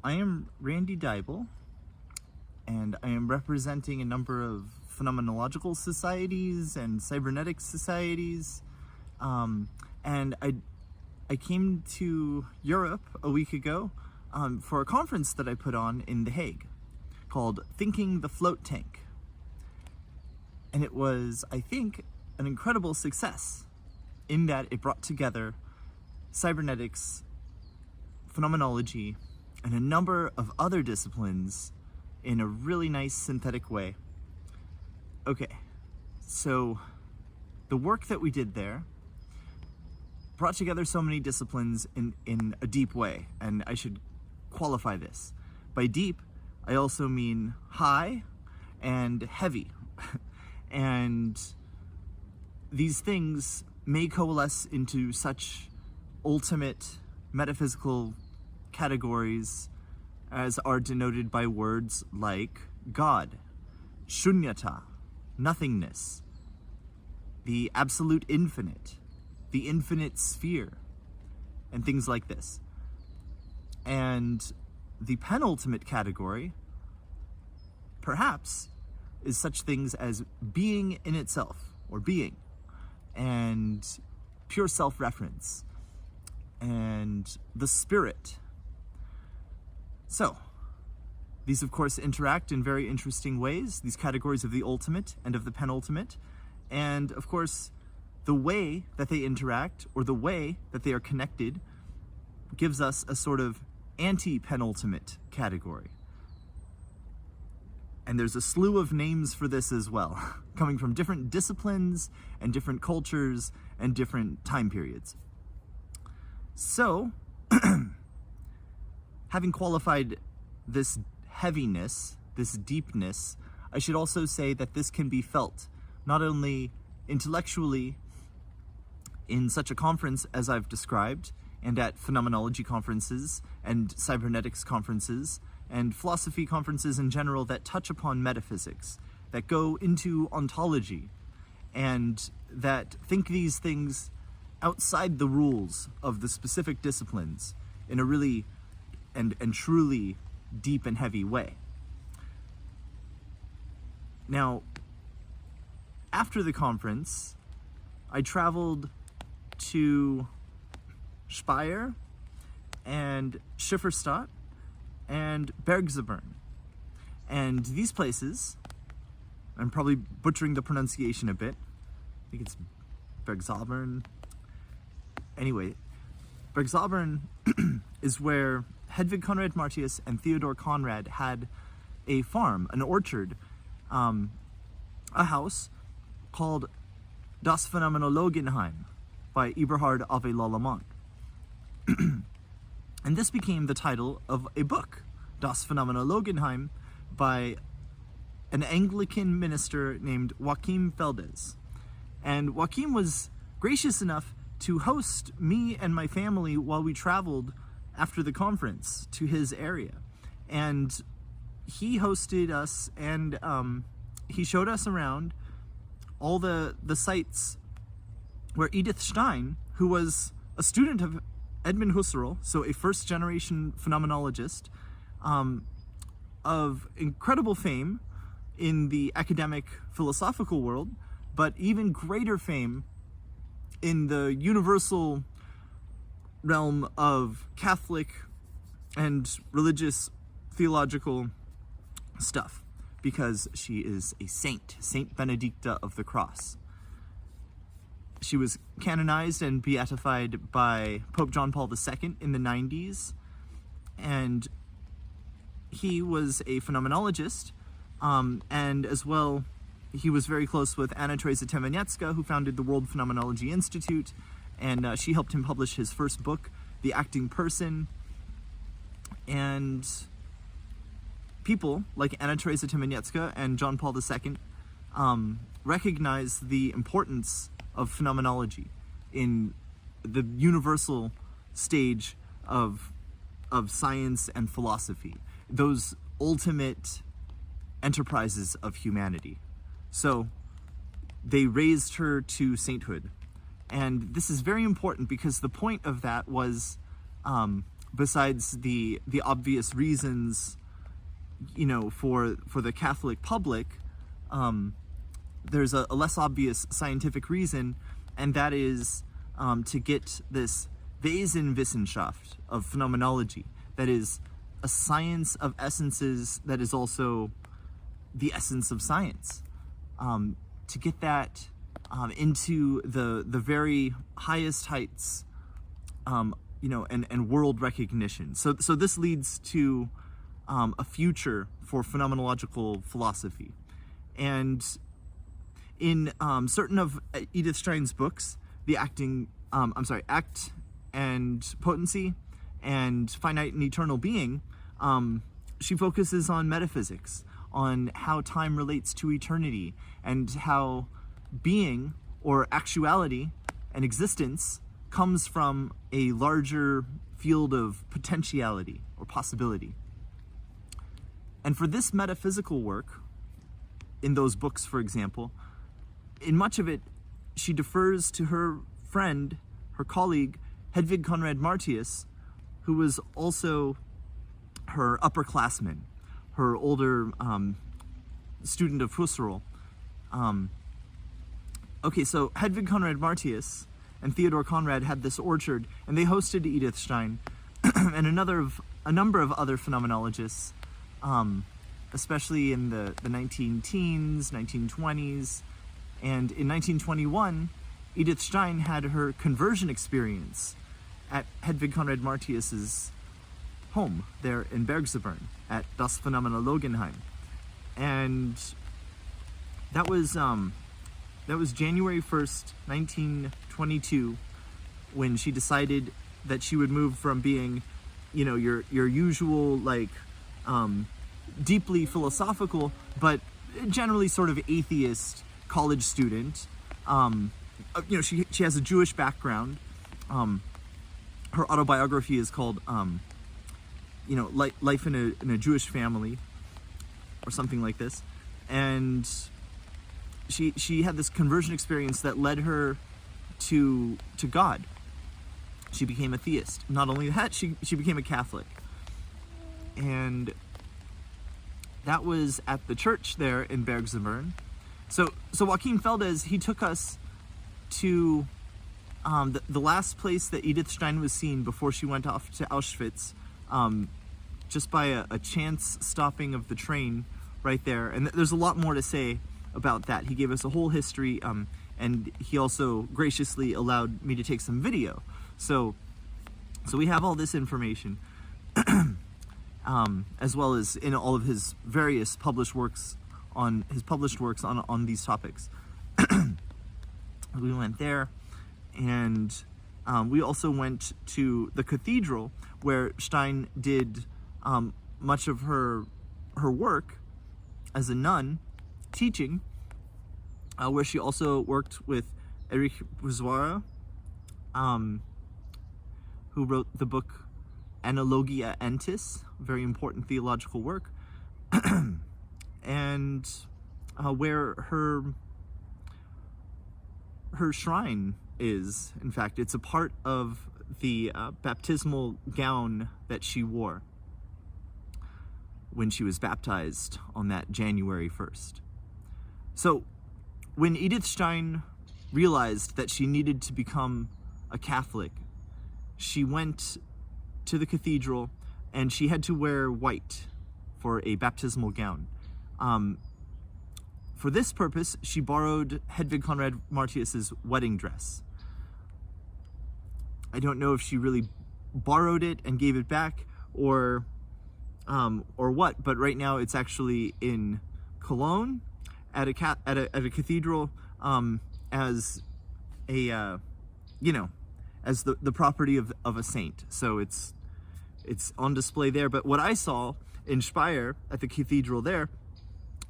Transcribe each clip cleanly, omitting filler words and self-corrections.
I am Randy Dible, and I am representing a number of phenomenological societies and cybernetics societies. And I came to Europe a week ago for a conference that I put on in The Hague called Thinking the Float Tank. And it was, I think, an incredible success in that it brought together cybernetics, phenomenology, and a number of other disciplines in a really nice synthetic way. Okay, so the work that we did there brought together so many disciplines in a deep way, and I should qualify this. By deep, I also mean high and heavy. And these things may coalesce into such ultimate metaphysical categories as are denoted by words like God, shunyata, nothingness, the absolute infinite, the infinite sphere, and things like this. And the penultimate category, perhaps, is such things as being in itself, or being, and pure self-reference, and the spirit. So, these of course interact in very interesting ways, these categories of the ultimate and of the penultimate, and of course the way that they interact, or the way that they are connected, gives us a sort of anti-penultimate category. And there's a slew of names for this as well, coming from different disciplines and different cultures and different time periods. So, having qualified this heaviness, this deepness, I should also say that this can be felt not only intellectually in such a conference as I've described, and at phenomenology conferences and cybernetics conferences and philosophy conferences in general that touch upon metaphysics, that go into ontology, and that think these things outside the rules of the specific disciplines in a really and truly deep and heavy way. Now, after the conference, I traveled to Speyer and Schifferstadt and Bergzabern. And these places, I'm probably butchering the pronunciation a bit. I think it's Bergzabern. Anyway, Bergzabern is where Hedwig Conrad-Martius and Theodor Conrad had a farm, an orchard, a house called Das Phenomenologenheim by Eberhard Ave Lallemant. And this became the title of a book, Das Phenomenologenheim, by an Anglican minister named Joachim Feldes. And Joachim was gracious enough to host me and my family while we traveled after the conference to his area. And he hosted us, and he showed us around all the sites where Edith Stein, who was a student of Edmund Husserl, so a first-generation phenomenologist of incredible fame in the academic philosophical world, but even greater fame in the universal realm of Catholic and religious theological stuff, because she is a saint, Saint Benedicta of the Cross. She was canonized and beatified by Pope John Paul II in the 90s, and he was a phenomenologist, and as well, he was very close with Anna Teresa Temeniecka, who founded the World Phenomenology Institute, and she helped him publish his first book, The Acting Person. And people like Anna Teresa Temeniecka and John Paul II recognize the importance of phenomenology in the universal stage of science and philosophy, those ultimate enterprises of humanity. So they raised her to sainthood. And this is very important because the point of that was besides the obvious reasons, for the Catholic public, there's a less obvious scientific reason, and that is to get this Wesenwissenschaft of phenomenology, that is a science of essences that is also the essence of science, to get that into the very highest heights, and world recognition. So this leads to a future for phenomenological philosophy. And in certain of Edith Stein's books, the Act and Potency and Finite and Eternal Being, she focuses on metaphysics, on how time relates to eternity, and how being, or actuality and existence, comes from a larger field of potentiality or possibility. And for this metaphysical work, in those books, for example, in much of it, she defers to her friend, her colleague, Hedwig Conrad-Martius, who was also her upperclassman, her older student of Husserl. So Hedwig Conrad-Martius and Theodor Conrad had this orchard, and they hosted Edith Stein and a number of other phenomenologists, especially in the 19-teens, 1920s. And in 1921, Edith Stein had her conversion experience at Hedwig Conrad-Martius's home there in Bergzabern at das Phenomenologenheim. And that was January 1st, 1922, when she decided that she would move from being, your usual, deeply philosophical, but generally sort of atheist college student. She has a Jewish background. Her autobiography is called, Life in a Jewish Family, or something like this. And she had this conversion experience that led her to God. She became a theist. Not only that, she became a Catholic. And that was at the church there in Bergzabern. So Joachim Feldes, he took us to the last place that Edith Stein was seen before she went off to Auschwitz, just by a chance stopping of the train right there. And there's a lot more to say about that. He gave us a whole history, and he also graciously allowed me to take some video. So we have all this information, as well as in all of his various published works on these topics. We went there, and we also went to the cathedral where Stein did much of her work as a nun, teaching, where she also worked with Erich Bourgeois, who wrote the book Analogia Entis, very important theological work, and where her shrine is. In fact, it's a part of the baptismal gown that she wore when she was baptized on that January 1st. So when Edith Stein realized that she needed to become a Catholic, she went to the cathedral and she had to wear white for a baptismal gown. For this purpose, she borrowed Hedwig Conrad-Martius's wedding dress. I don't know if she really borrowed it and gave it back, or what, but right now it's actually in Cologne at a cathedral, as a as the property of a saint. So it's on display there. But what I saw in Speyer at the cathedral there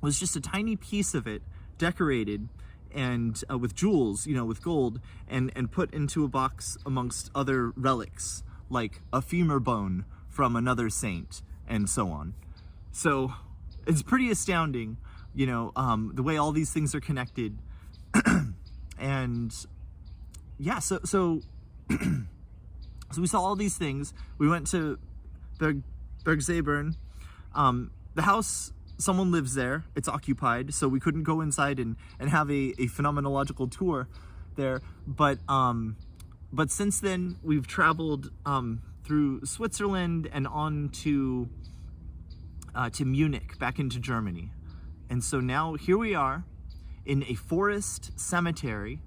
was just a tiny piece of it decorated and with jewels, with gold, and put into a box amongst other relics like a femur bone from another saint and so on. So it's pretty astounding, the way all these things are connected. And yeah, so So we saw all these things. We went to Bergzabern. The house, someone lives there. It's occupied, so we couldn't go inside and have a phenomenological tour there. But since then, we've traveled through Switzerland and on to Munich, back into Germany. And so now here we are in a forest cemetery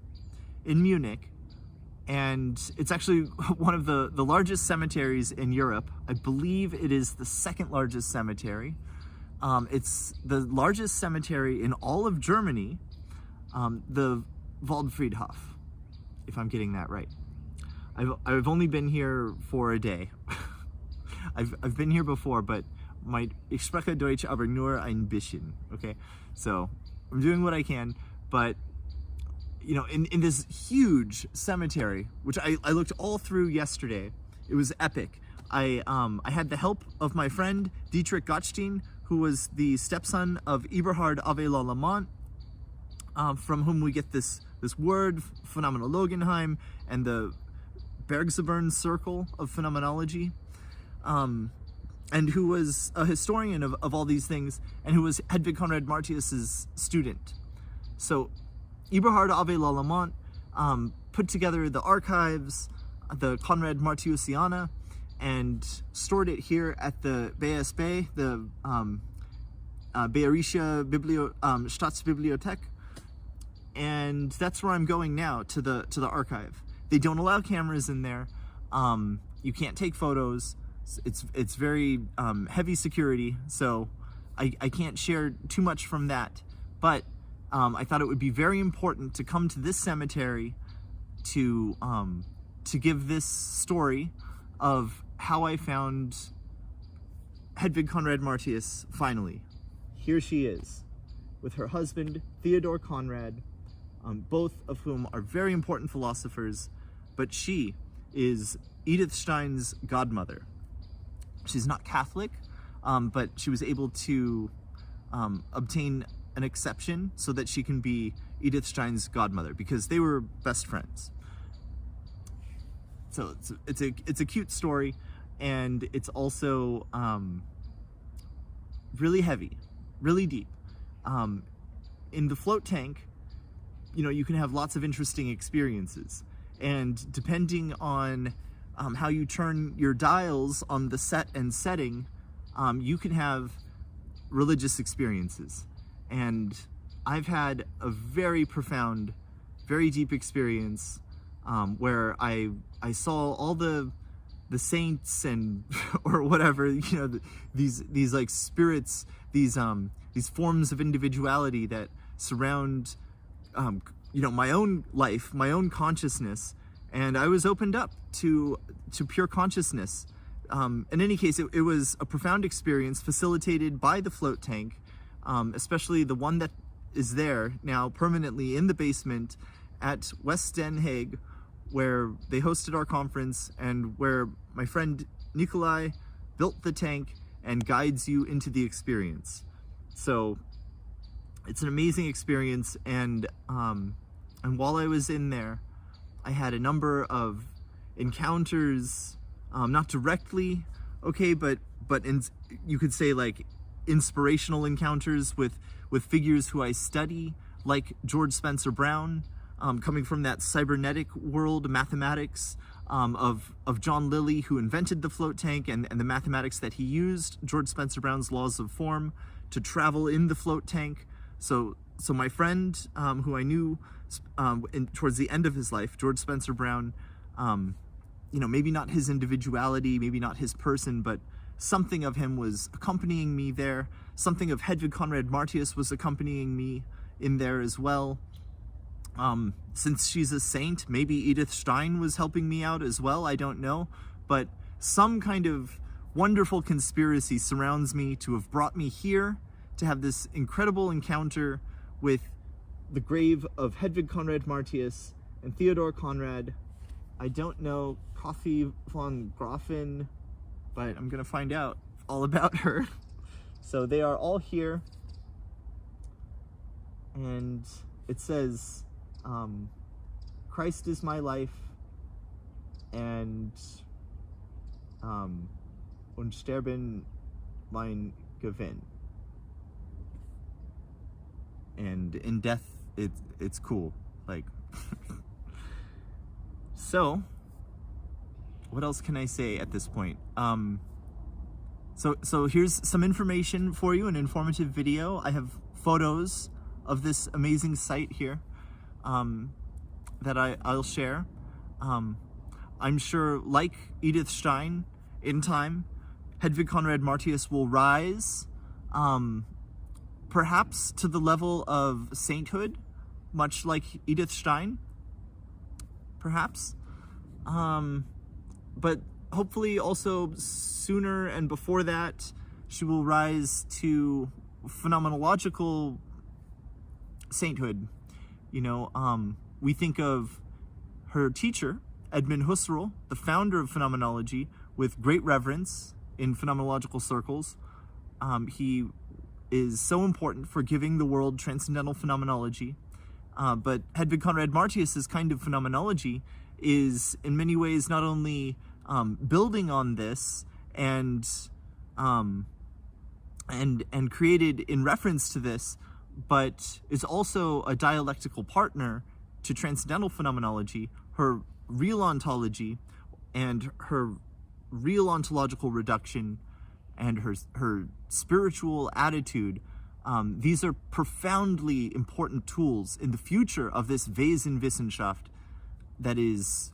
in Munich. And it's actually one of the largest cemeteries in Europe. I believe it is the second largest cemetery. It's the largest cemetery in all of Germany, the Waldfriedhof, if I'm getting that right. I've only been here for a day. I've been here before, but ich spreche Deutsch aber nur ein bisschen, okay? So I'm doing what I can, but you know, in this huge cemetery, which I looked all through yesterday, it was epic. I had the help of my friend Dietrich Gottstein, who was the stepson of Eberhard Ave Lallemant, from whom we get this word, Phenomenologenheim, and the Bergzabern circle of phenomenology, and who was a historian of all these things, and who was Hedwig Conrad-Martius's student. So Eberhard Ave Lallemant put together the archives, the Conrad-Martiusiana, and stored it here at the BSB, the Bayerische Staatsbibliothek, and that's where I'm going now, to the archive. They don't allow cameras in there. You can't take photos. It's very heavy security, so I can't share too much from that. But I thought it would be very important to come to this cemetery to give this story of how I found Hedwig Conrad-Martius finally. Here she is, with her husband, Theodor Conrad, both of whom are very important philosophers, but she is Edith Stein's godmother. She's not Catholic, but she was able to obtain an exception so that she can be Edith Stein's godmother, because they were best friends. So it's a cute story, and it's also really heavy, really deep. In the float tank, you know, you can have lots of interesting experiences, and depending on how you turn your dials on the set and setting, you can have religious experiences. And I've had a very profound, very deep experience where I saw all the saints and or whatever, you know, these like spirits, these forms of individuality that surround you know, my own life, my own consciousness, and I was opened up to pure consciousness. In any case, it was a profound experience facilitated by the float tank, especially the one that is there now permanently in the basement at West Den Haag, where they hosted our conference and where my friend Nikolai built the tank and guides you into the experience. So it's an amazing experience, and while I was in there, I had a number of encounters, not directly, okay, but you could say like inspirational encounters with figures who I study, like George Spencer Brown, coming from that cybernetic world, mathematics, of John Lilly, who invented the float tank, and the mathematics that he used, George Spencer Brown's laws of form, to travel in the float tank. So my friend, who I knew towards the end of his life, George Spencer Brown, you know, maybe not his individuality, maybe not his person, but something of him was accompanying me there. Something of Hedwig Conrad-Martius was accompanying me in there as well. Since she's a saint, maybe Edith Stein was helping me out as well, I don't know. But some kind of wonderful conspiracy surrounds me to have brought me here, to have this incredible encounter with the grave of Hedwig Conrad-Martius and Theodor Conrad. I don't know Coffee von Grafen, but I'm gonna find out all about her. So they are all here, and it says, Christ is my life, and und sterben mein Gewinn. And in death, it's cool. Like, so, what else can I say at this point? So here's some information for you, an informative video. I have photos of this amazing site here that I'll share. I'm sure, like Edith Stein, in time, Hedwig Conrad-Martius will rise, perhaps to the level of sainthood, much like Edith Stein, perhaps. But hopefully also sooner and before that, she will rise to phenomenological sainthood. You know, we think of her teacher, Edmund Husserl, the founder of phenomenology, with great reverence in phenomenological circles. He is so important for giving the world transcendental phenomenology. But Hedwig Conrad-Martius's kind of phenomenology is in many ways not only building on this and created in reference to this, but is also a dialectical partner to transcendental phenomenology, her real ontology and her real ontological reduction and her spiritual attitude. These are profoundly important tools in the future of this Wesenwissenschaft that is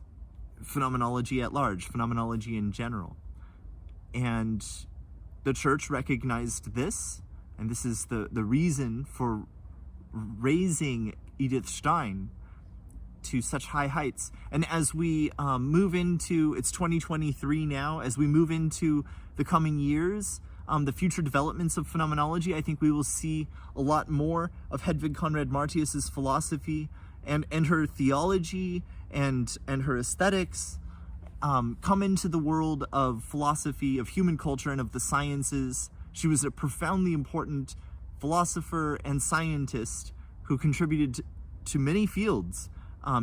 phenomenology at large, phenomenology in general. And the church recognized this, and this is the reason for raising Edith Stein to such high heights. And as we move into, it's 2023 now, as we move into the coming years, the future developments of phenomenology, I think we will see a lot more of Hedwig Conrad-Martius's philosophy and her theology and her aesthetics come into the world of philosophy, of human culture, and of the sciences. She was a profoundly important philosopher and scientist who contributed to many fields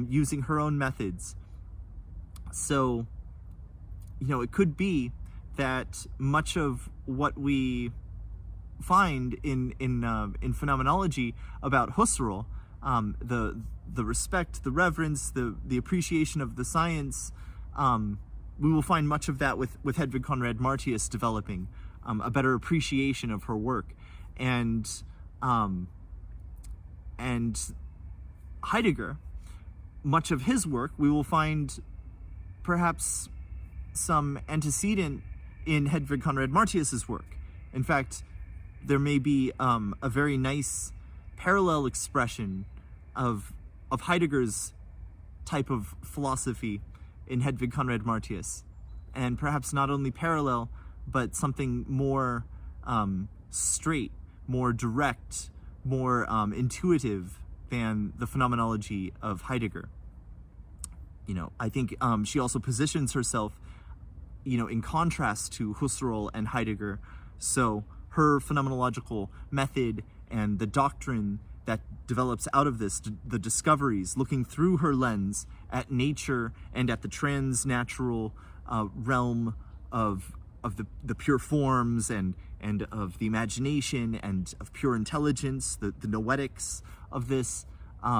using her own methods. So, you know, it could be that much of what we find in phenomenology about Husserl, the respect, the reverence, the appreciation of the science, we will find much of that with Hedwig Conrad-Martius developing a better appreciation of her work. And Heidegger, much of his work, we will find perhaps some antecedent in Hedwig Conrad-Martius's work. In fact, there may be a very nice parallel expression of Heidegger's type of philosophy in Hedwig Conrad-Martius, and perhaps not only parallel, but something more straight, more direct, more intuitive than the phenomenology of Heidegger. You know, I think she also positions herself, you know, in contrast to Husserl and Heidegger. So her phenomenological method and the doctrine that develops out of this, the discoveries, looking through her lens at nature and at the transnatural realm of the pure forms and of the imagination and of pure intelligence, the noetics of this.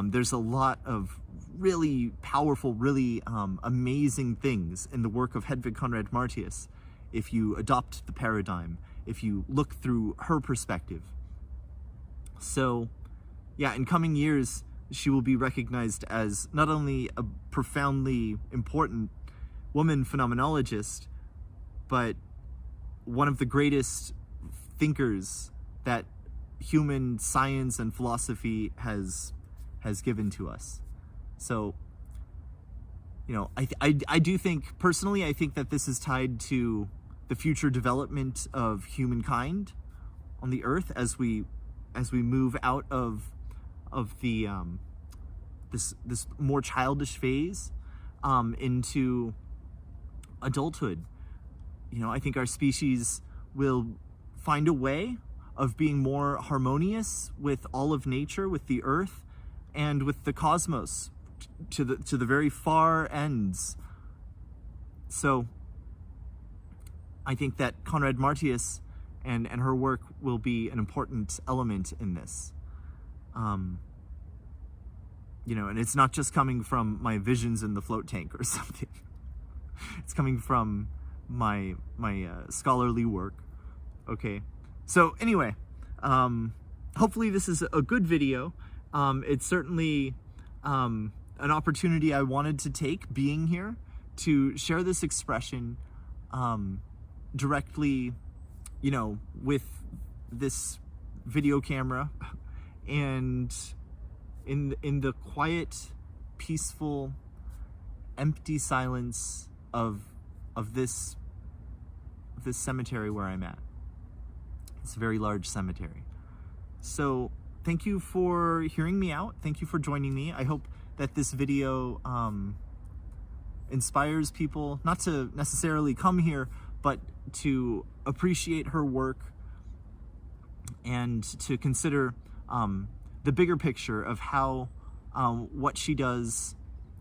There's a lot of really powerful, really amazing things in the work of Hedwig Conrad-Martius if you adopt the paradigm, if you look through her perspective. So, yeah, in coming years, she will be recognized as not only a profoundly important woman phenomenologist, but one of the greatest thinkers that human science and philosophy has given to us. So, you know, I do think, personally, I think that this is tied to the future development of humankind on the earth as we move out of the this more childish phase into adulthood. You know, I think our species will find a way of being more harmonious with all of nature, with the earth, and with the cosmos, to the very far ends. So, I think that Conrad-Martius and her work will be an important element in this. You know, and it's not just coming from my visions in the float tank or something. It's coming from my scholarly work. Okay, so anyway, hopefully this is a good video. It's certainly an opportunity I wanted to take being here to share this expression directly, you know, with this video camera and in the quiet, peaceful, empty silence of this cemetery where I'm at. It's a very large cemetery. So thank you for hearing me out. Thank you for joining me. I hope that this video inspires people not to necessarily come here, but to appreciate her work and to consider the bigger picture of how what she does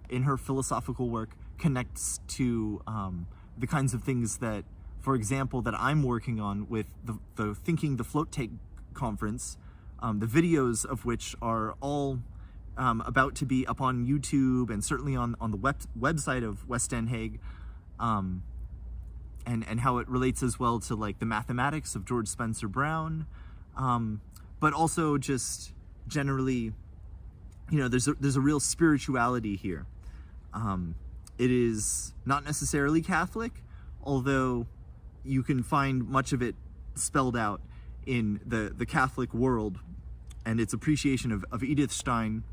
in her philosophical work connects to the kinds of things that, for example, that I'm working on with the Thinking the Float Tank conference, the videos of which are all about to be up on YouTube and certainly on the website of West End Hague, and how it relates as well to like the mathematics of George Spencer Brown, but also just generally, you know, there's a real spirituality here. It is not necessarily Catholic, although you can find much of it spelled out in the Catholic world and its appreciation of Edith Stein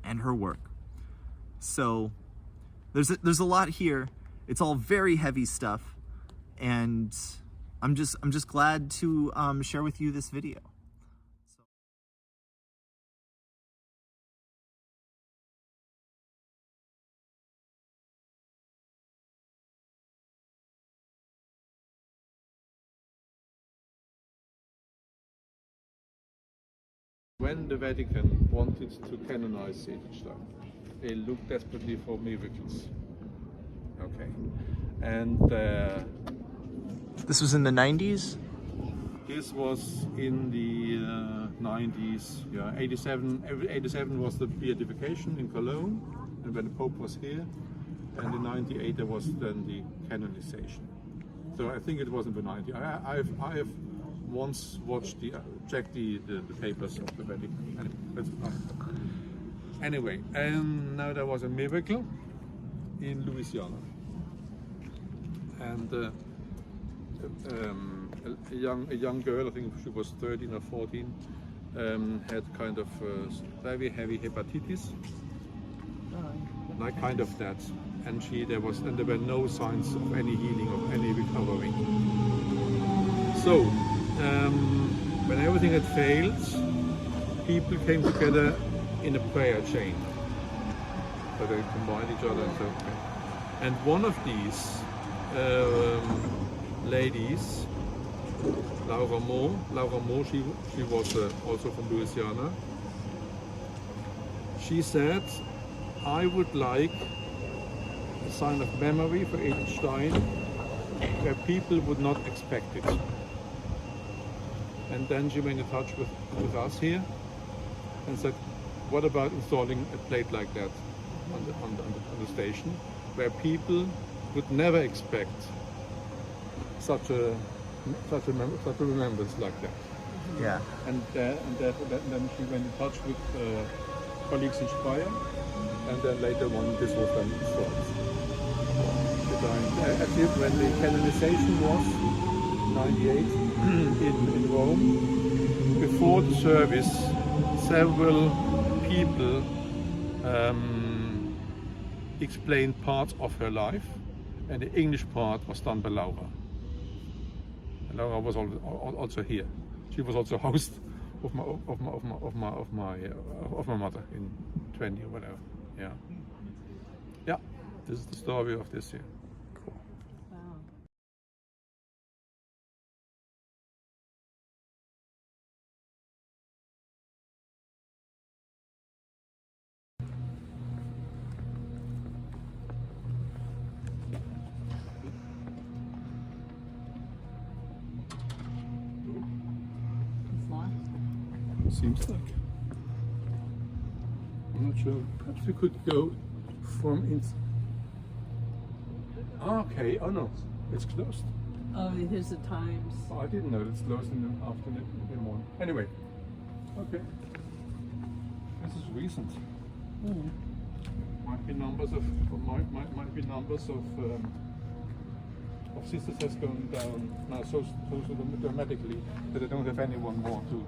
and her work. So there's a lot here. It's all very heavy stuff, and I'm just glad to share with you this video. When the Vatican wanted to canonize Schifferstadt, they looked desperately for miracles. Okay, and This was in the 90s? this was in the 90s. Yeah, 87. 87 was the beatification in Cologne, and when the Pope was here, and in 98 there was then the canonization. So I think it was in the 90s. I have once watched checked the papers of the Vatican. Anyway, and now there was a miracle in Louisiana, and a young girl, I think she was 13 or 14, had kind of very heavy hepatitis, like kind of that, and there were no signs of any healing, of any recovery. So when everything had failed, people came together in a prayer chain. So they combined each other and so. And one of these ladies, Laura Moore, she was also from Louisiana. She said, "I would like a sign of memory for Edith Stein where people would not expect it." And then she went in touch with us here and said, "What about installing a plate like that on the station, where people would never expect such a remembrance like that?" Yeah. And then she went in touch with colleagues in Speyer, and then later on this was then installed. Actually, when the canonization was 98 in Rome, before the service, several people explained parts of her life, and the English part was done by Laura. And Laura was also here. She was also host of my mother in 20 or whatever. Yeah. Yeah. This is the story of this here. Seems like. I'm not sure. Perhaps we could go from inside. Okay. Oh no, it's closed. Oh, here's the times. Oh, I didn't know it's closed in the afternoon, in the morning. Anyway, okay. This is recent. Might be numbers of sisters has gone down now so dramatically that I don't have anyone more to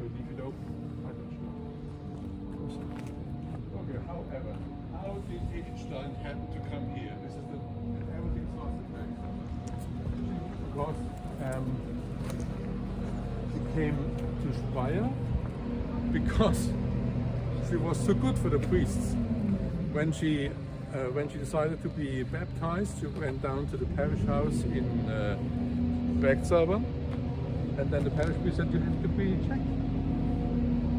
leave it open. I don't know. Okay. However, how did Edith Stein happen to come here? This is the everything starts at very because she came to Speyer because she was so good for the priests. When she decided to be baptized, she went down to the parish house in Bergzabern, and then the parish priest said, "You have to be checked."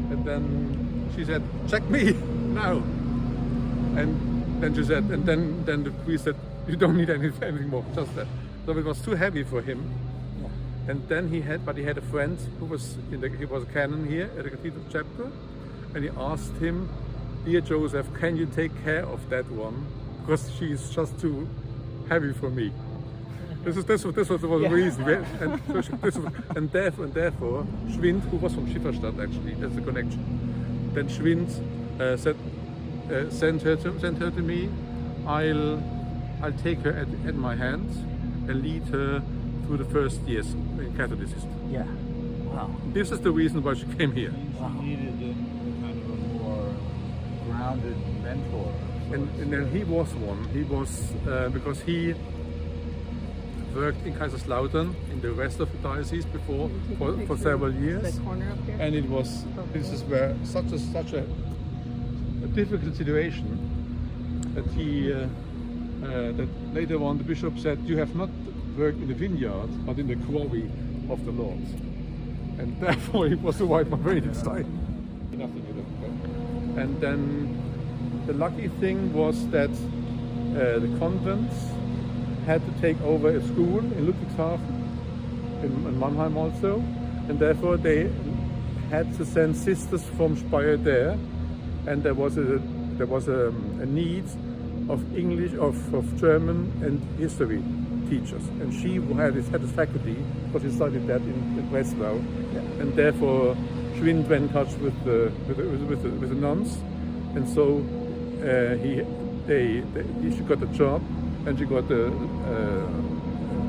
And then she said, "Check me now." And then she said, and then the priest said, "You don't need anything more, just that." So it was too heavy for him. And then he had a friend who was he was a canon here at the Cathedral chapter, and he asked him, "Dear Joseph, can you take care of that one? Because she is just too heavy for me." This was the reason. And therefore, Schwind, who was from Schifferstadt actually, that's the connection. Then Schwind sent her to me. I'll take her at my hand and lead her through the first years in Catholicism. Yeah. Wow. This is the reason why she came here. She needed a kind of a more grounded mentor. And then he was one. He was because he worked in Kaiserslautern in the rest of the diocese before for several years. The corner up here. And this is where such a difficult situation that that later on the bishop said, "You have not worked in the vineyard, but in the quarry of the Lord." And therefore he was the right man for Edith Stein. Nothing to do. And then the lucky thing was that the convents had to take over a school in Ludwigshafen, in Mannheim also, and therefore they had to send sisters from Speyer there, and there was a need of English, of German and history teachers, and she had this faculty because she studied that in Breslau, and therefore Schwind went in touch with the nuns, and so she got a job, and she got a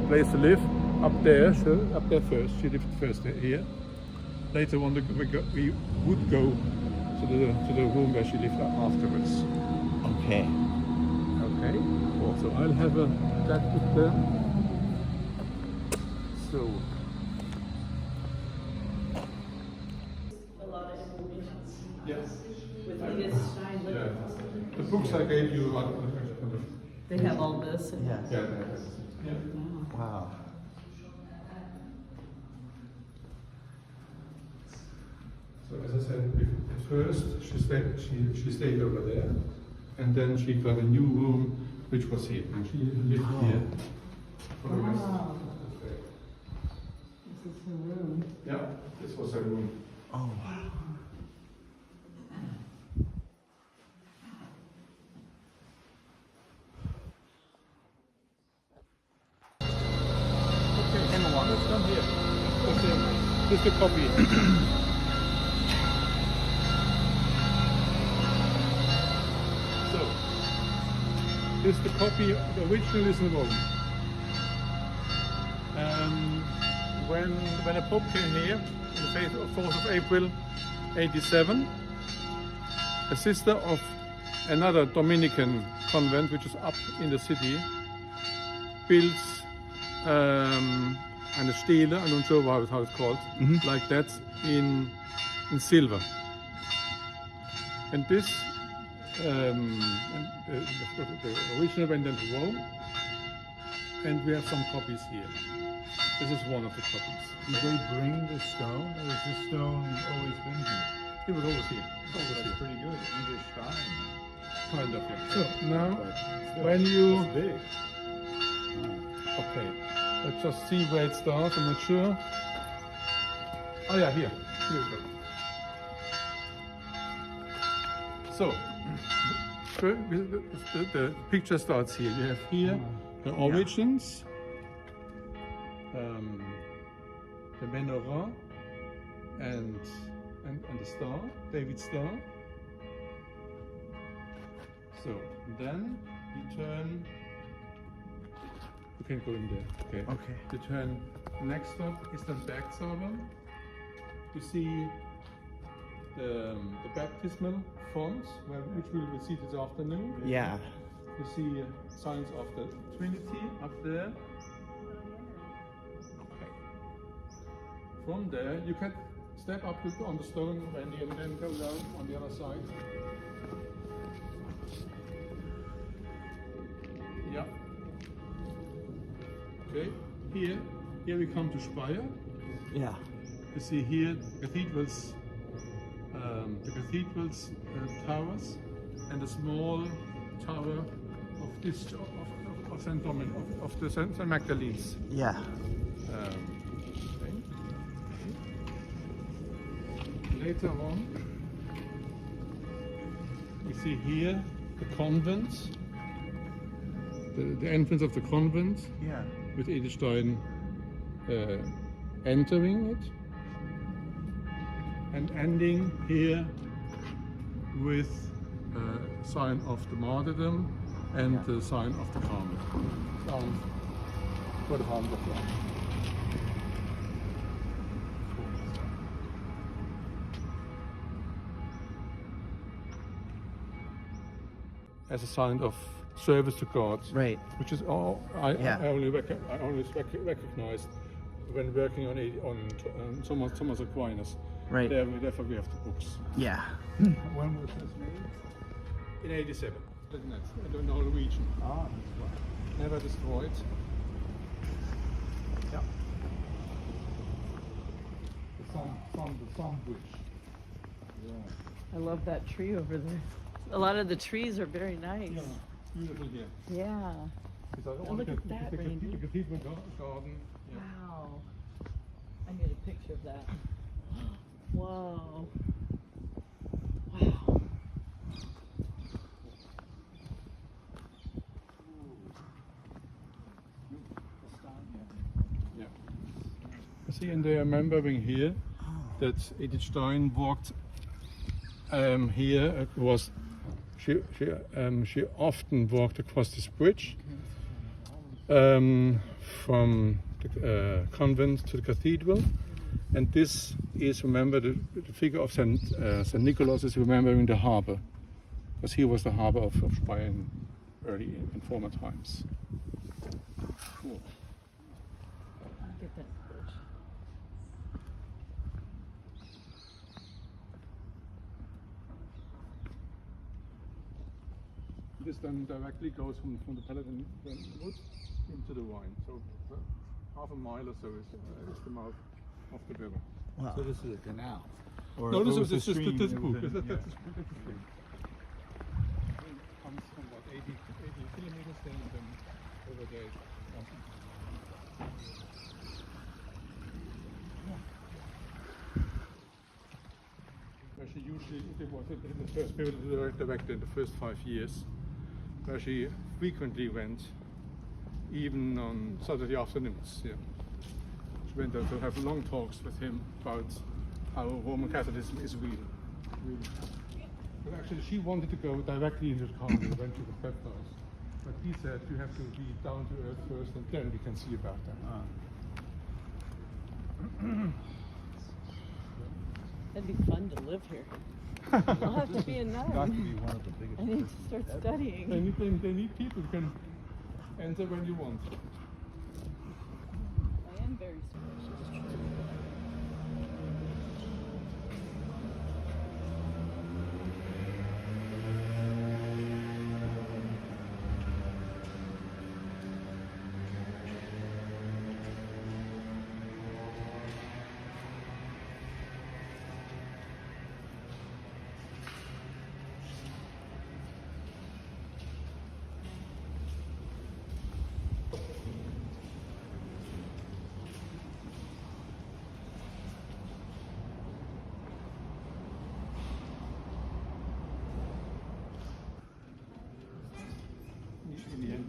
place to live up there. Up there first. She lived first here. Later on, we would go to the room where she lived afterwards. Okay. Okay. Cool. So I'll have a chat with them. So. A lot of information. Yes. With Edith Stein. Yeah. The books I gave you. They have all this. And Yes. Yeah. Wow. So as I said, at first she stayed over there, and then she got a new room, which was here, and she lived here for the rest of the day. this is her room. Yeah, this was her room. Oh wow. Okay, let's come here. This is the copy. So, this is the copy. The original is in Rome. When a pope came here, on the 4th of April, 87, a sister of another Dominican convent, which is up in the city, builds eine Stele, I'm not sure how it's called, like that in silver. And this, the original went then to Rome, and we have some copies here. This is one of the copies. Did they bring the stone, or has this stone always been here? It was always here. That's pretty good. Edith Stein. Kind of, yeah. So now, But still, when you... it's big. Okay, let's just see where it starts. I'm not sure. Oh yeah, here we go. So, the picture starts here. You have here the origins, the menorah, and the star, David's star. So then you turn. You can go in there. Okay. Okay. You turn. Next stop is the Bad Bergzabern. You see the baptismal fonts, which we will see this afternoon. Yeah. You see signs of the Trinity up there. Okay. From there, you can step up on the stone and then go down on the other side. Yeah. Okay. Here we come to Speyer. Yeah. You see here cathedrals, towers, and a small tower of this of Saint Dominic of the Saint Magdalene's. Yeah. Okay. Later on, we see here the convent, the entrance of the convent. Yeah. With Edith Stein entering it and ending here with a sign of the martyrdom and the sign of the Carmel. Down for the hand of God. As a sign of service to God, Right. which is all I only recognize when working on Thomas Aquinas. Right. Therefore we have the books. Yeah. When was this made? In '87, isn't it? The Norwegian. Ah, that's right. Never destroyed. Yeah. The sun bridge. Yeah. I love that tree over there. A lot of the trees are very nice. Yeah, beautiful here. Yeah. It's look at that, Randy. The cathedral garden. Yeah. Wow. I need a picture of that. Whoa. Wow. Yeah. See, and they are remembering here that Edith Stein walked here. It was she often walked across this bridge from the convent to the cathedral, and this is the figure of Saint Nicholas is remembering the harbour, because he was the harbour of Speyer in former times. Cool. Look at that bridge. This then directly goes from the Paladin Wood into the Rhine. So half a mile or so is the mouth of the river. Wow. So this is a canal. Or No, this was is a stream this that book. was in- That's yeah. the stream. It comes from what 80 kilometers then, and then over there. Where she usually, it was in the first period director in the first 5 years, where she frequently went, even on Saturday afternoons. Yeah. She went there to have long talks with him about how Roman Catholicism is real. But actually, she wanted to go directly into the convent and went to the baptized. But he said you have to be down to earth first, and then we can see about that. That'd be fun to live here. I'll have to be a Got to nun. be one of the biggest. I need to start studying. They need people who can enter when you want. I am very spiritual.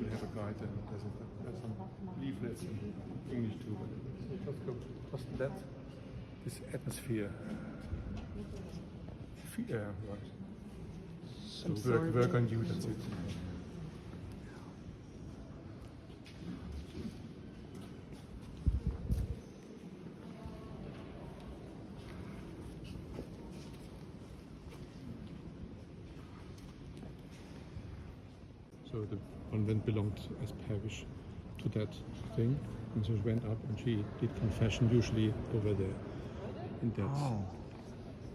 will have a guide and there's some leaflets in English too. But just go just that this atmosphere. Right. So work on you. That's it. So the convent belonged as parish to that thing, and so she went up and she did confession usually over there. In that. Oh.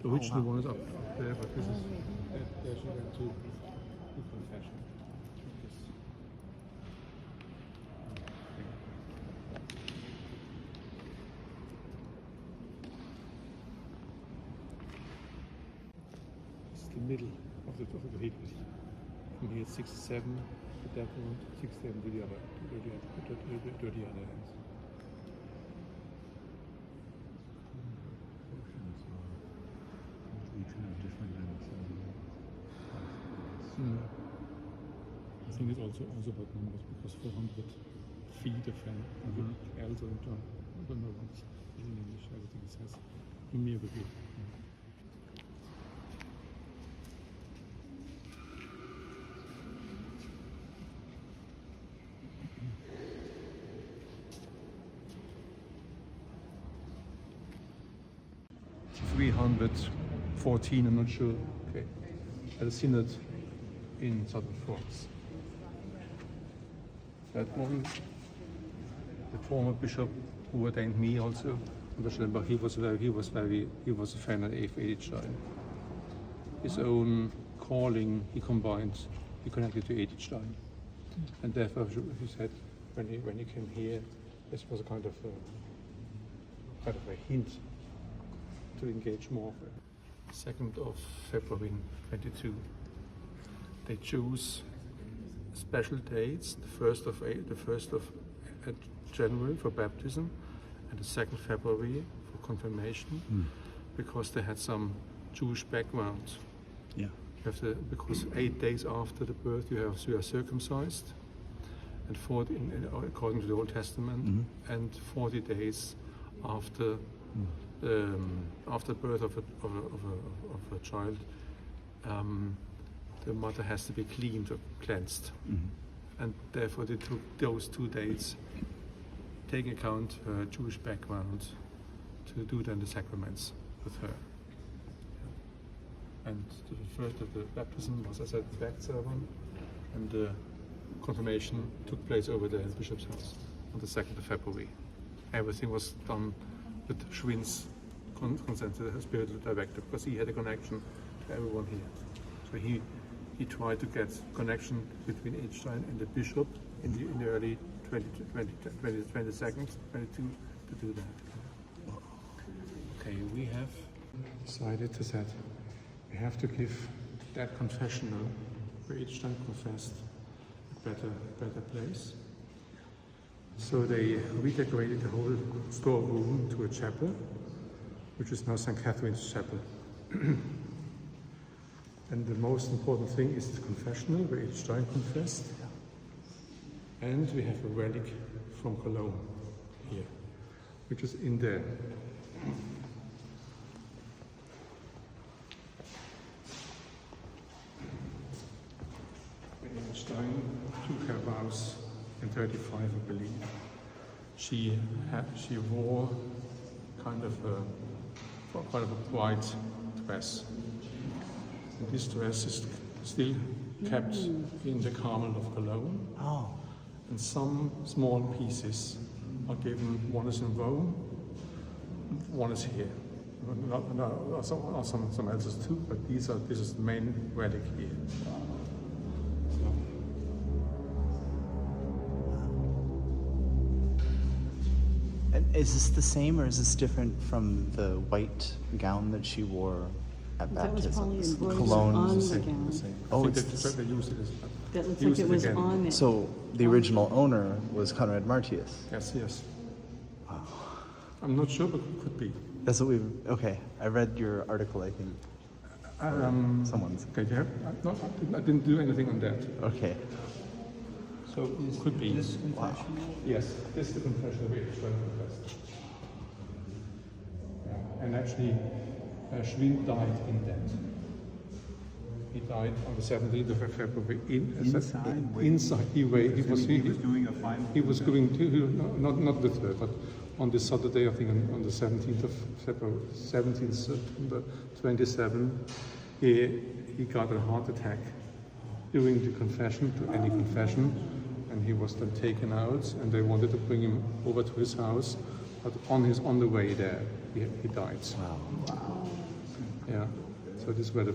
The original wow. one is up there, but this is there she went to do confession. This. This is the middle of the cathedral. From here 67 to that one, 67 to the other, to the other end. I think it's also about numbers because 400 feet of also in German. I don't know what's in English. Everything it says numerically. $314, I'm not sure. Okay, at a synod in southern France. That one, the former bishop who ordained me also, he was a fan of Edith Stein. His own calling he connected to Edith Stein, and therefore he said when he came here, this was a kind of a hint to engage more. 2nd of February 22. They choose special dates, the 1st of January for baptism and the 2nd February for confirmation, because they had some Jewish background. Yeah. You have to, because 8 days after the birth you are circumcised, and according to the Old Testament, and 40 days after birth of a child, the mother has to be cleaned or cleansed, and therefore they took those 2 dates, taking account her Jewish background, to do then the sacraments with her. And the first of the baptism was, as I said, Bad Bergzabern, and the confirmation took place over there in the bishop's house on the 2nd of February. Everything was done with Schwin's consent, the spiritual director, because he had a connection to everyone here. So he tried to get connection between Edith Stein and the bishop in the early 22nd, 22 to do that. Okay, we have decided that we have to give that confessional where Edith Stein confessed a better place. So they redecorated the whole storeroom to a chapel, which is now St. Catherine's Chapel. And the most important thing is the confessional, where Edith Stein confessed. And we have a relic from Cologne here, which is in there. Edith Stein took her vows in 35, I believe. She wore kind of a white dress. And this dress is still kept in the Carmel of Cologne. Oh. And some small pieces are given. One is in Rome, one is here. Some others too, but this is the main relic here. And is this the same, or is this different from the white gown that she wore at That was baptism? probably embroidered Cologne on is the the gown. same. I Oh, think it's they used it as That looks used like it was again. on it. so the original owner was Conrad-Martius. Yes. I'm not sure, but it could be. That's what we've. Okay, I read your article. I think someone's. Okay, yeah. No, I didn't do anything on that. Okay. So could be. This confession? Yes, this is the confession of Edith Stein confessed. Yeah. And actually, Schwinn died in that. He died on the 17th of February inside. He was doing a final. He was going to not with her, but on this Saturday, I think on the 17th of February, 17th September 27, he got a heart attack during the confession, to any confession, and he was then taken out, and they wanted to bring him over to his house, but on the way there, he died. Wow. Yeah. So these were the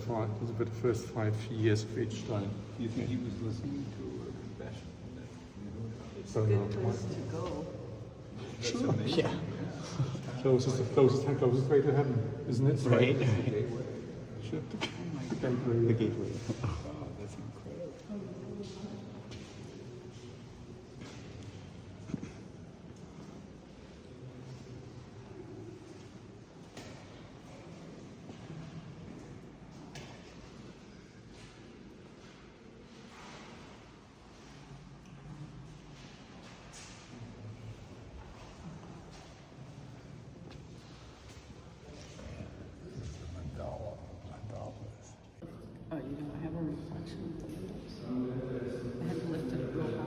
first 5 years of Edith Stein. Do you think he was listening to a confession? It's a good place to go. Sure. Yeah. Closest way to heaven, isn't it? Right. Sure. The gateway. Oh, that's incredible. Oh, you don't have a reflection? I had to lift it real high.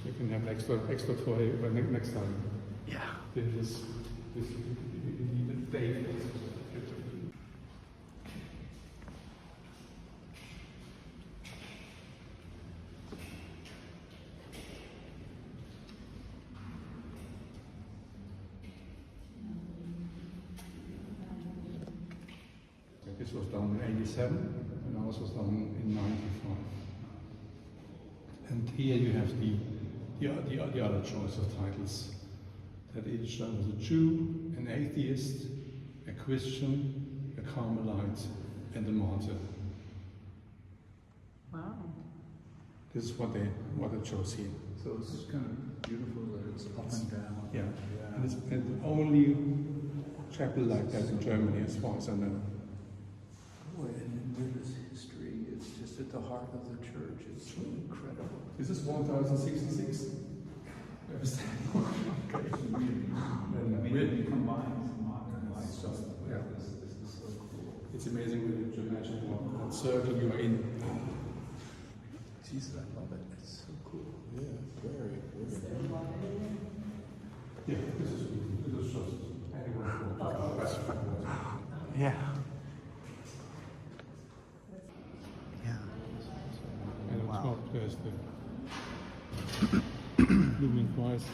You can have extra toy next time. Yeah. This Dave. This was done in 87, and ours was done in 95. And here you have the other choice of titles. That Edith Stein was a Jew, an atheist, a Christian, a Carmelite, and a martyr. Wow. This is what they chose here. So it's kind of beautiful that it's up and down. Yeah. And it's the only chapel like that in Germany, as far as I know. Boy, and with this history, it's just at the heart of the church. It's incredible. This is 1066. Okay. Really combines modern life. Yeah. This is so cool. It's amazing when you imagine what circle you are in. Jesus, I love it. It's so cool. Yeah, very. Yeah, this is just Yeah. Yeah. And on Wow. top there's the blooming Christ.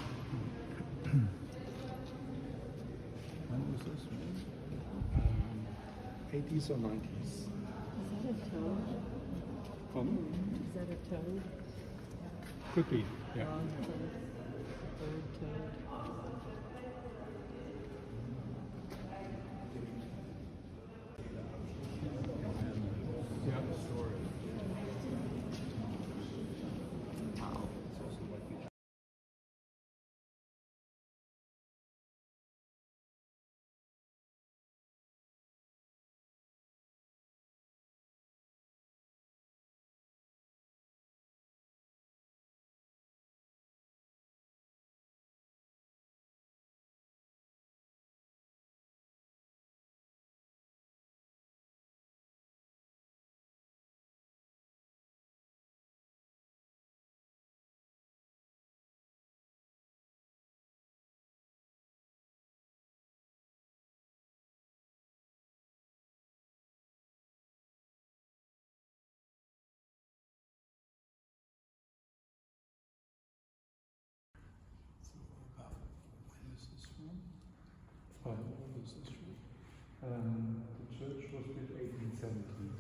When was this? 80s or 90s. Is that a toad? Is that a toad? Could be, yeah. Long toad. Bird toad. What is this from? The church was built 1817.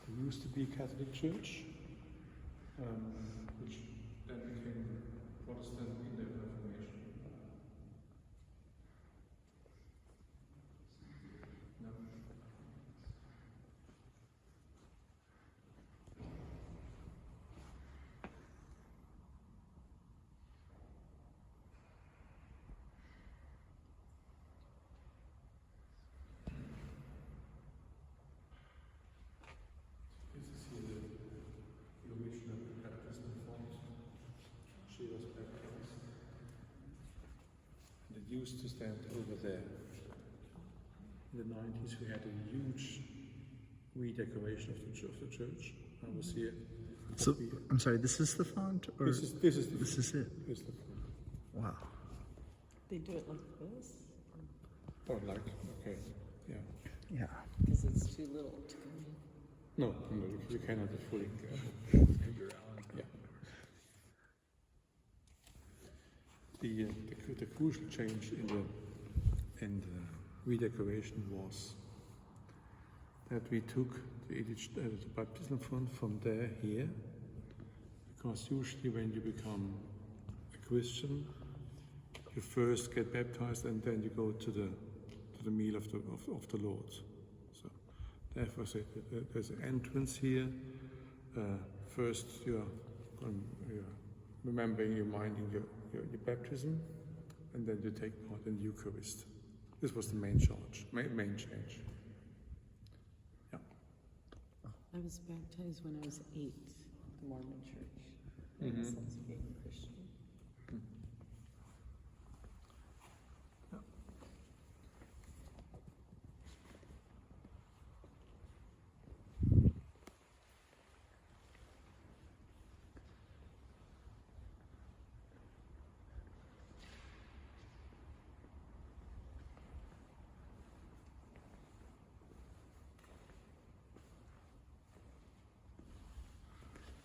There used to be a Catholic church, which then became Protestant in the Reformation. No. used to stand over there. In the 90s, we had a huge redecoration of the church. I was here. So, I'm sorry, this is the font? Or This is it. This is it? This is the font. Wow. They do it like this? Oh, like, okay, yeah. Yeah. Because it's too little to go in. No, you cannot fully. Yeah. The crucial change in the redecoration was that we took the baptism font from there here, because usually when you become a Christian, you first get baptized and then you go to the meal of the Lord. So therefore, there's an entrance here. First, you're remembering, you're minding your baptism, and then you take part in the Eucharist. This was the main change. Yeah. I was baptized when I was 8 at the Mormon church. Mm-hmm. Since being a Christian.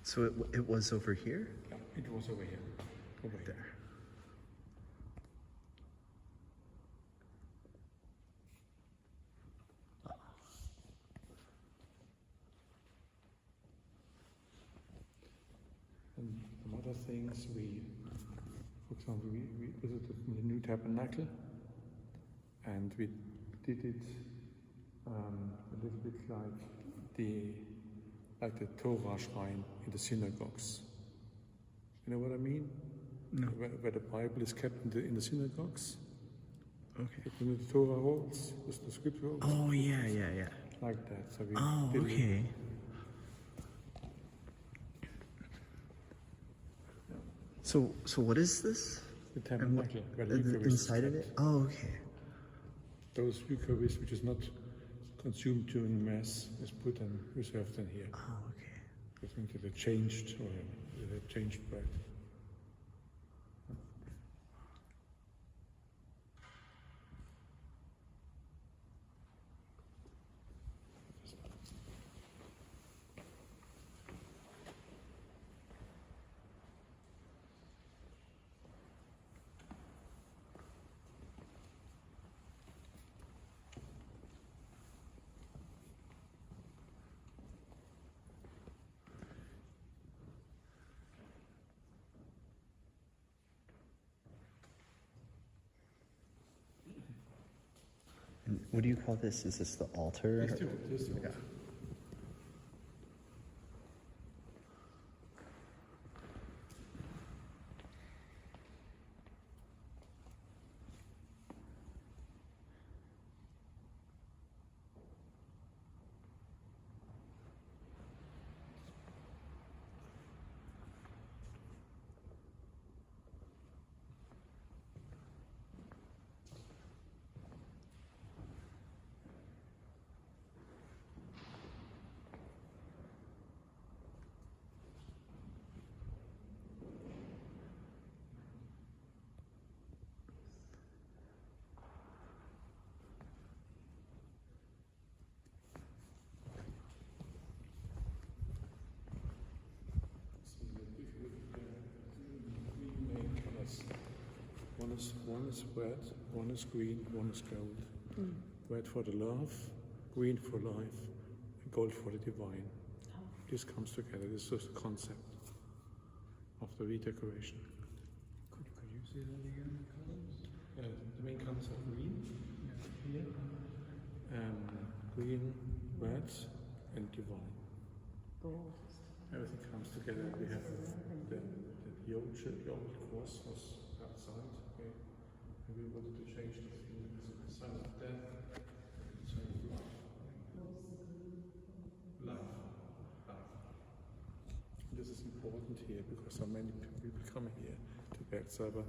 So it was over here? Yeah, it was over here. Over There. here. And some other things, for example, we visited the new tabernacle, and we did it a little bit like the Torah shrine in the synagogues. You know what I mean? No. Where the Bible is kept in the synagogues. Okay. In the Torah rolls, the scripture rolls. Oh, yeah. Like that. So we Oh, did okay. So what is this? the And what, tabernacle, where the Eucharist is inside of kept. it? Oh, okay. Those Eucharist which is not consumed during Mass is put and reserved in here. Oh, okay. I think that they changed bread. And what do you call this? Is this the altar? This too. Yeah. One is red, one is green, one is gold. Red for the love, green for life, and gold for the divine. This comes together. This is the concept of the redecoration. Could you say that again? The main colors are green here, green, red, and divine. Gold. Everything comes together. We have the old church, the old cross was outside. Okay? And we wanted to change the theme because of the sign of death, the sign of life. Life. This is important here because so many people come here to Bergzabern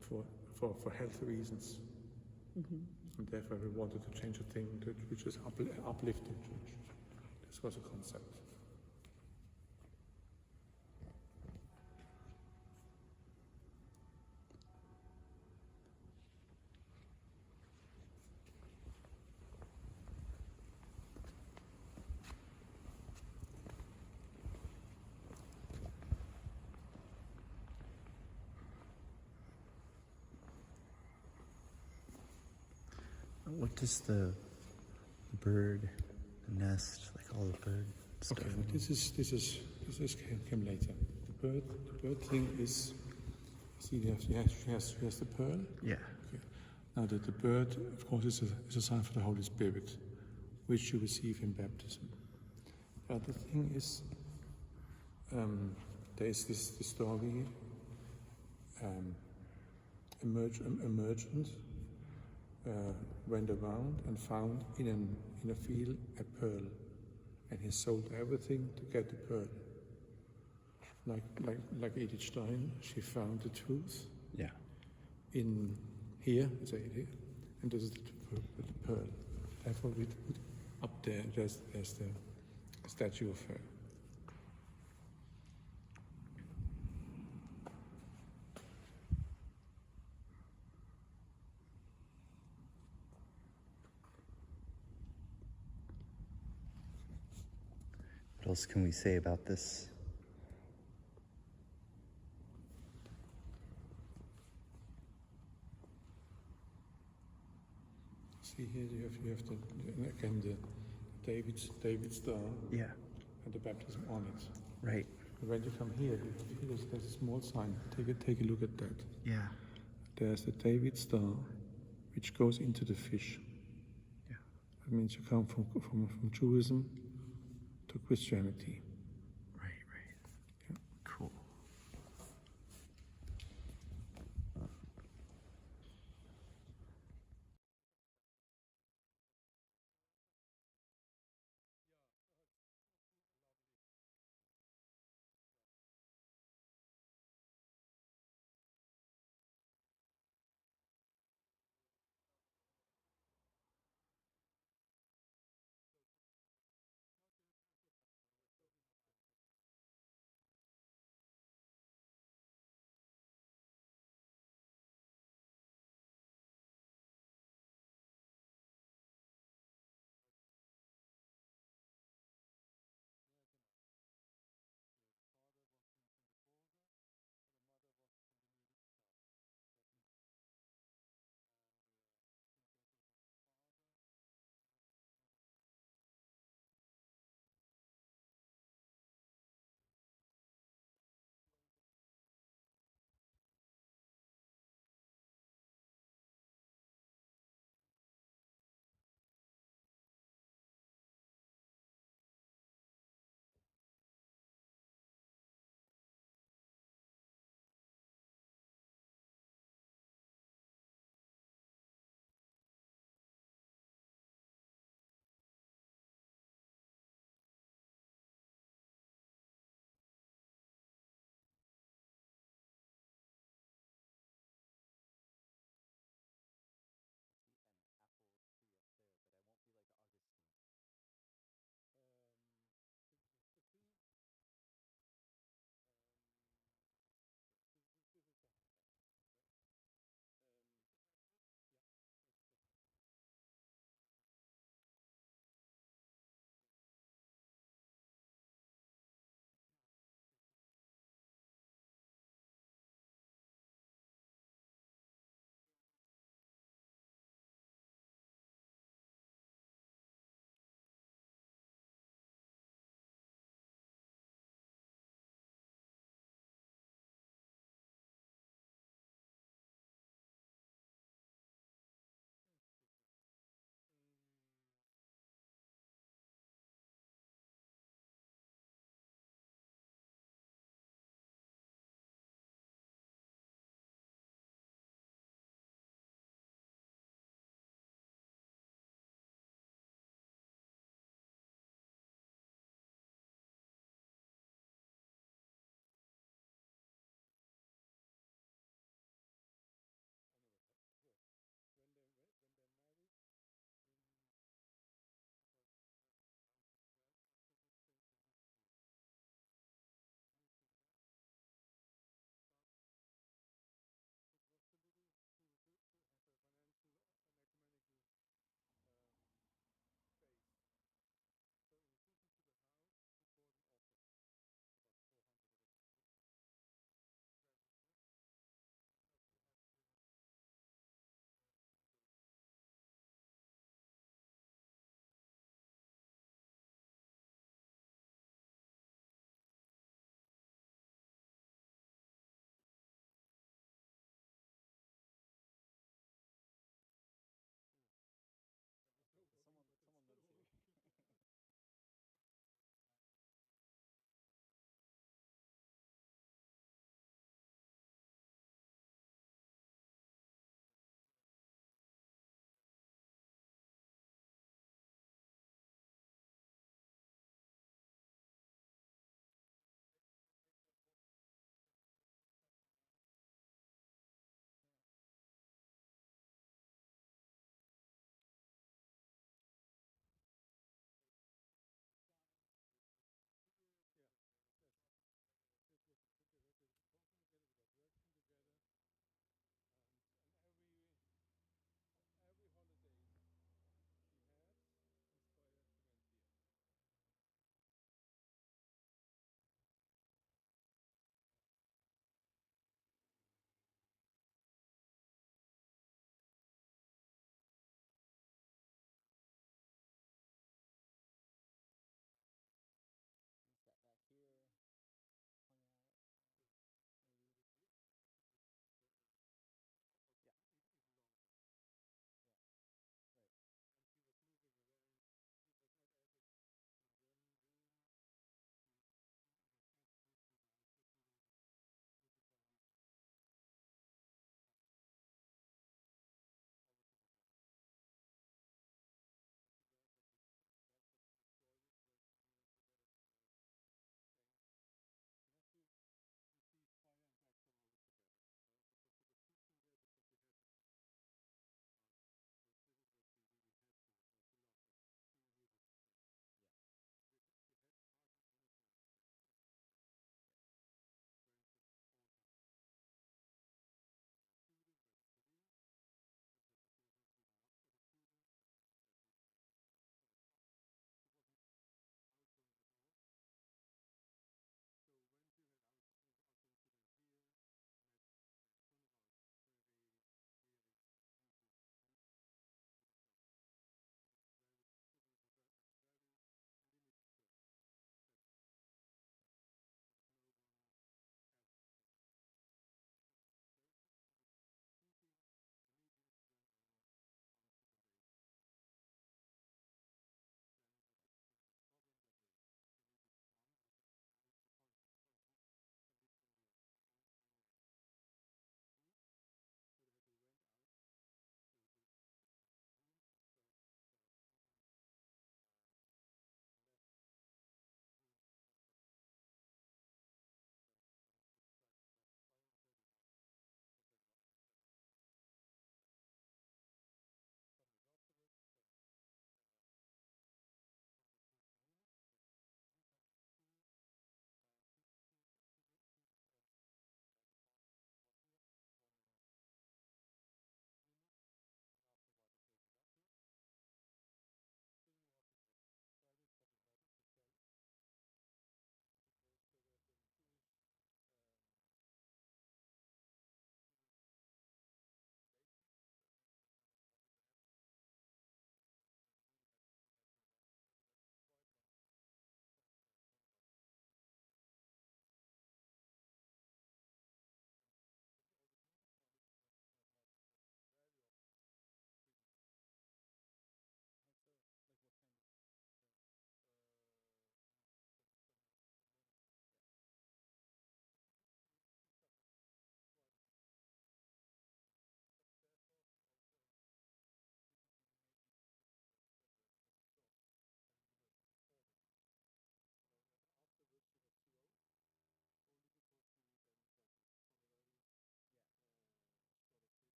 for for health reasons. And therefore we wanted to change a thing which is uplifting church. This was a concept. What does the bird, the nest, like all the bird stuff? Okay, this came later. The bird thing is, see, she has the pearl. Yeah. Okay. Now the bird, of course, is a sign for the Holy Spirit, which you receive in baptism. The other thing is, there is this story, emergent. Went around and found in a field a pearl, and he sold everything to get the pearl. Like Edith Stein, she found the truth. Yeah. In here, and this is the pearl. Therefore, up there, there's the statue of her. What else can we say about this? See here, you have the David star. Yeah. And the baptism on it. Right. And when you come here, there's a small sign. Take a look at that. Yeah. There's the David star, which goes into the fish. Yeah. That means you come from Judaism to Christianity.